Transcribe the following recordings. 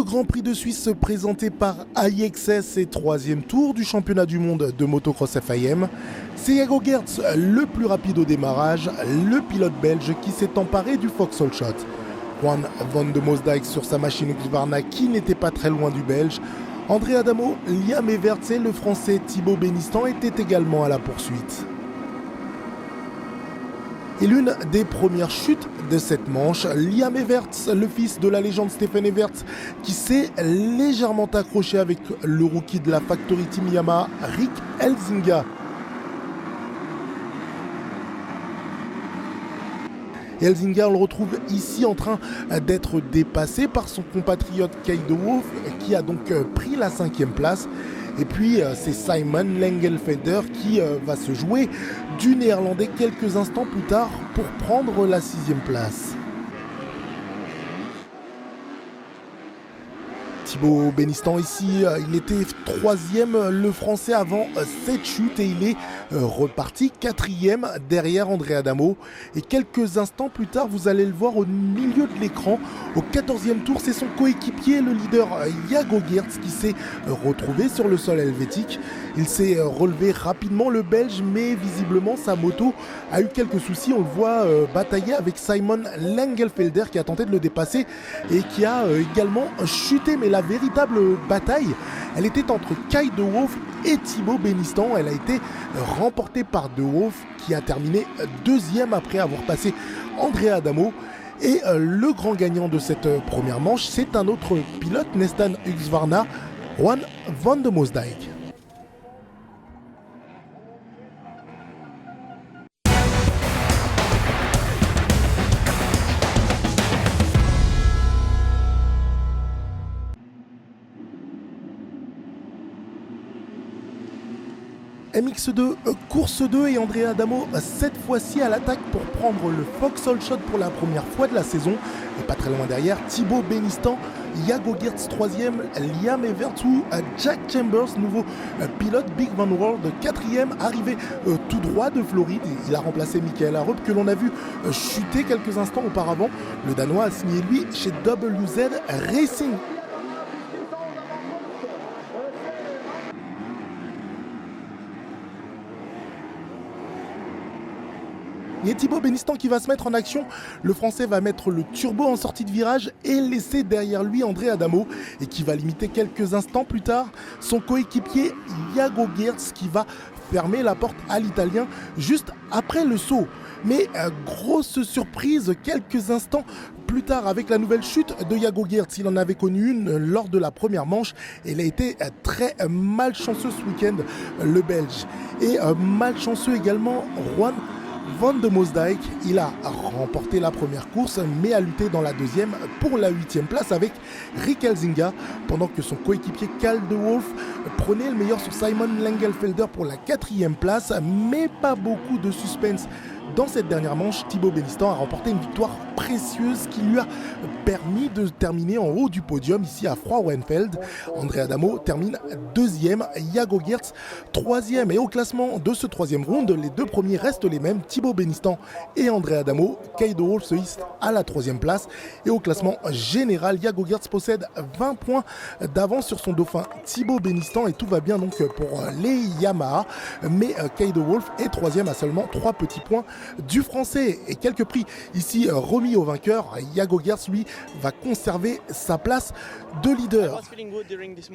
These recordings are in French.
Grand Prix de Suisse présenté par IXS et troisième tour du championnat du monde de motocross FIM. C'est Jago Geerts, le plus rapide au démarrage, le pilote belge qui s'est emparé du Vauxhall Shot. Juan van de Moosdijk sur sa machine Husqvarna qui n'était pas très loin du belge. André Adamo, Liam Everts et le français Thibaut Benistant étaient également à la poursuite. Et l'une des premières chutes de cette manche, Liam Everts, le fils de la légende Stephen Everts, qui s'est légèrement accroché avec le rookie de la Factory Team Yamaha, Rick Elzinga. Et Elzinga, on le retrouve ici en train d'être dépassé par son compatriote Kay de Wolf, qui a donc pris la 5e place. Et puis c'est Simon Lengelfelder qui va se jouer du néerlandais quelques instants plus tard pour prendre la 6e place. Thibaut Benistant ici, il était 3e, le français avant cette chute, et il est reparti 4e derrière André Adamo. Et quelques instants plus tard, vous allez le voir au milieu de l'écran, au 14e tour, c'est son coéquipier, le leader Jago Geerts, qui s'est retrouvé sur le sol helvétique. Il s'est relevé rapidement, le belge, mais visiblement sa moto a eu quelques soucis. On le voit batailler avec Simon Lengelfelder qui a tenté de le dépasser et qui a également chuté. Mais la véritable bataille, elle était entre Kay de Wolf et Thibaut Benistant. Elle a été remportée par de Wolf qui a terminé 2e après avoir passé André Adamo. Et le grand gagnant de cette première manche, c'est un autre pilote, Nestan Husqvarna, Juan van de Moosdijk. MX2, course 2 et André Adamo cette fois-ci à l'attaque pour prendre le Vauxhall Shot pour la première fois de la saison. Et pas très loin derrière, Thibaut Benistant, Jago Geerts 3e, Liam Everts ou Jack Chambers, nouveau pilote Big Van World 4e, arrivé tout droit de Floride. Il a remplacé Michael Arup que l'on a vu chuter quelques instants auparavant. Le Danois a signé lui chez WZ Racing. Et Thibaut Benistant qui va se mettre en action. Le français va mettre le turbo en sortie de virage et laisser derrière lui André Adamo, et qui va limiter quelques instants plus tard son coéquipier Jago Geerts, qui va fermer la porte à l'italien juste après le saut. Mais grosse surprise quelques instants plus tard avec la nouvelle chute de Jago Geerts. Il en avait connu une lors de la première manche et il a été très malchanceux ce week-end, le belge. Et malchanceux également Juan van de Moosdijk. Il a remporté la première course mais a lutté dans la deuxième pour la 8e place avec Rick Elzinga, pendant que son coéquipier Kay de Wolf prenait le meilleur sur Simon Lengelfelder pour la 4e place. Mais pas beaucoup de suspense dans cette dernière manche. Thibaut Benistant a remporté une victoire précieuse qui lui a permis de terminer en haut du podium ici à Frauenfeld. André Adamo termine 2e, Jago Geerts 3e, et au classement de ce 3e round, les deux premiers restent les mêmes, Thibaut Benistant et André Adamo. Kay de Wolf se hisse à la 3e place, et au classement général, Jago Geerts possède 20 points d'avance sur son dauphin Thibaut Benistant, et tout va bien donc pour les Yamaha. Mais Kay de Wolf est 3e à seulement 3 petits points du français, et quelques prix ici remis au vainqueur. Jago Geerts lui va conserver sa place de leader.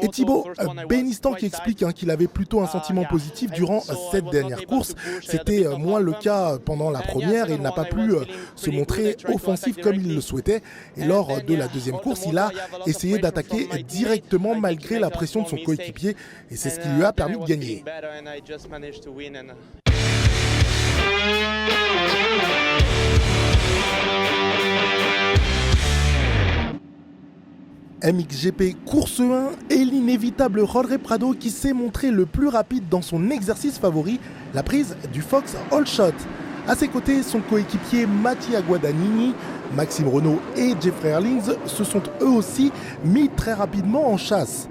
Et Thibaut Benistant qui explique qu'il avait plutôt un sentiment positif durant cette dernière course. C'était moins le cas pendant la première et il n'a pas pu se montrer offensif comme il le souhaitait. Et lors de la deuxième course, il a essayé d'attaquer directement malgré la pression de son coéquipier, et c'est ce qui lui a permis de gagner. MXGP course 1 et l'inévitable Jorge Prado qui s'est montré le plus rapide dans son exercice favori, la prise du Vauxhall Shot. A ses côtés, son coéquipier Mattia Guadagnini, Maxime Renault et Jeffrey Herlings se sont eux aussi mis très rapidement en chasse.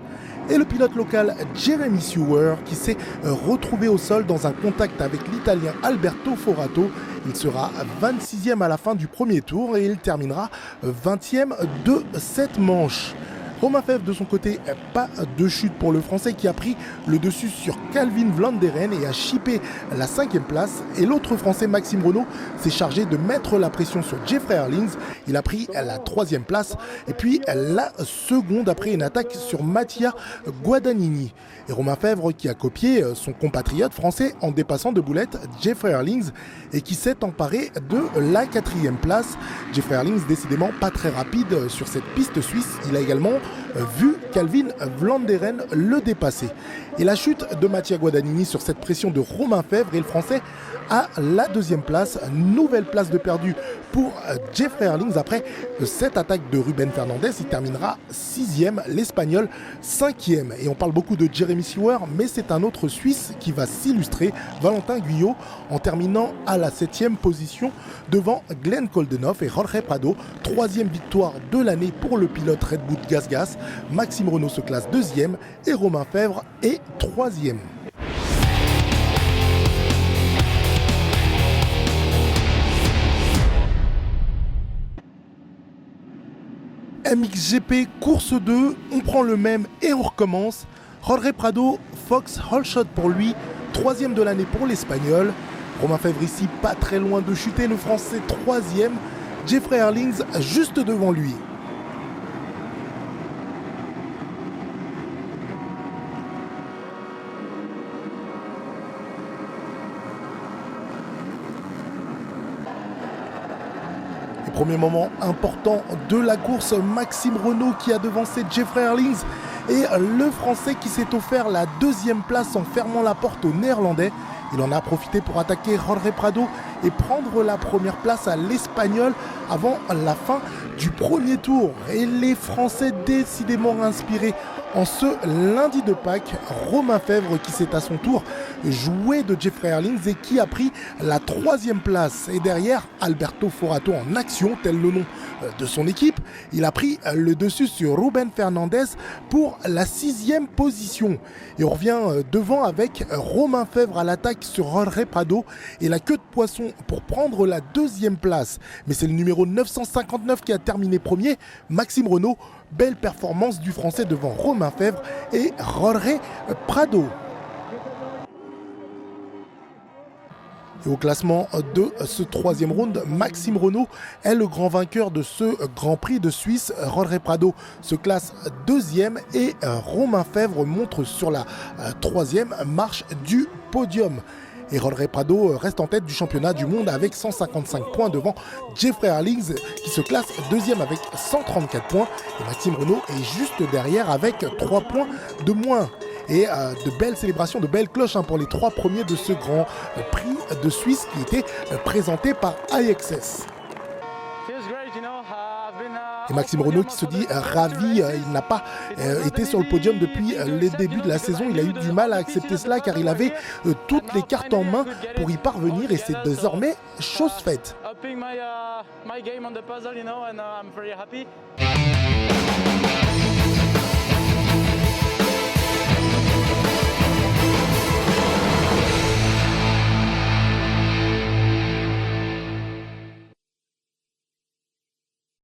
Et le pilote local Jeremy Sewer qui s'est retrouvé au sol dans un contact avec l'italien Alberto Forato. Il sera 26e à la fin du premier tour et il terminera 20e de cette manche. Romain Fèvre de son côté, pas de chute pour le Français qui a pris le dessus sur Calvin Vlaanderen et a chippé la 5e place. Et l'autre Français, Maxime Renaud, s'est chargé de mettre la pression sur Jeffrey Herlings. Il a pris la 3e place et puis la seconde après une attaque sur Mattia Guadagnini. Et Romain Fèvre qui a copié son compatriote français en dépassant de boulette Jeffrey Herlings et qui s'est emparé de la 4e place. Jeffrey Herlings décidément pas très rapide sur cette piste suisse. Il a également vu Calvin Vlaanderen le dépasser. Et la chute de Mattia Guadagnini sur cette pression de Romain Fèvre et le Français à la 2e place. Nouvelle place de perdu pour Jeffrey Herlings. Après cette attaque de Ruben Fernandez, il terminera 6e, l'Espagnol 5e. Et on parle beaucoup de Jeremy Seewer, mais c'est un autre Suisse qui va s'illustrer, Valentin Guyot, en terminant à la 7e position devant Glenn Koldenhoff et Jorge Prado. 3e victoire de l'année pour le pilote Red Bull Gas. Maxime Renaud se classe 2e et Romain Fèvre est 3e. MXGP course 2, on prend le même et on recommence. Jorge Prado, Fox, Whole Shot pour lui, 3e de l'année pour l'Espagnol. Romain Fèvre ici pas très loin de chuter, le Français 3e. Jeffrey Herlings juste devant lui. Premier moment important de la course, Maxime Renaud qui a devancé Jeffrey Herlings et le Français qui s'est offert la 2e place en fermant la porte aux Néerlandais. Il en a profité pour attaquer Jorge Prado et prendre la première place à l'Espagnol avant la fin du premier tour. Et les Français décidément inspirés en ce lundi de Pâques. Romain Fèvre qui s'est à son tour joué de Jeffrey Herlings et qui a pris la 3e place. Et derrière, Alberto Forato en action, tel le nom de son équipe. Il a pris le dessus sur Ruben Fernandez pour la 6e position. Et on revient devant avec Romain Fèvre à l'attaque sur Jorge Prado et la queue de poisson pour prendre la 2e place. Mais c'est le numéro 959 qui a terminé premier, Maxime Renaud. Belle performance du Français devant Romain Fèvre et Jorge Prado. Et au classement de ce 3e round, Maxime Renaud est le grand vainqueur de ce Grand Prix de Suisse. Jorge Prado se classe 2e et Romain Fèvre montre sur la 3e marche du podium. Et Jorge Prado reste en tête du championnat du monde avec 155 points devant Jeffrey Herlings qui se classe 2e avec 134 points. Et Maxime Renaud est juste derrière avec 3 points de moins. Et de belles célébrations, de belles cloches pour les 3 premiers de ce Grand Prix de Suisse qui était présenté par IXS. Et Maxime Renaud qui se dit ravi, il n'a pas été sur le podium depuis les débuts de la saison. Il a eu du mal à accepter cela car il avait toutes les cartes en main pour y parvenir et c'est désormais chose faite.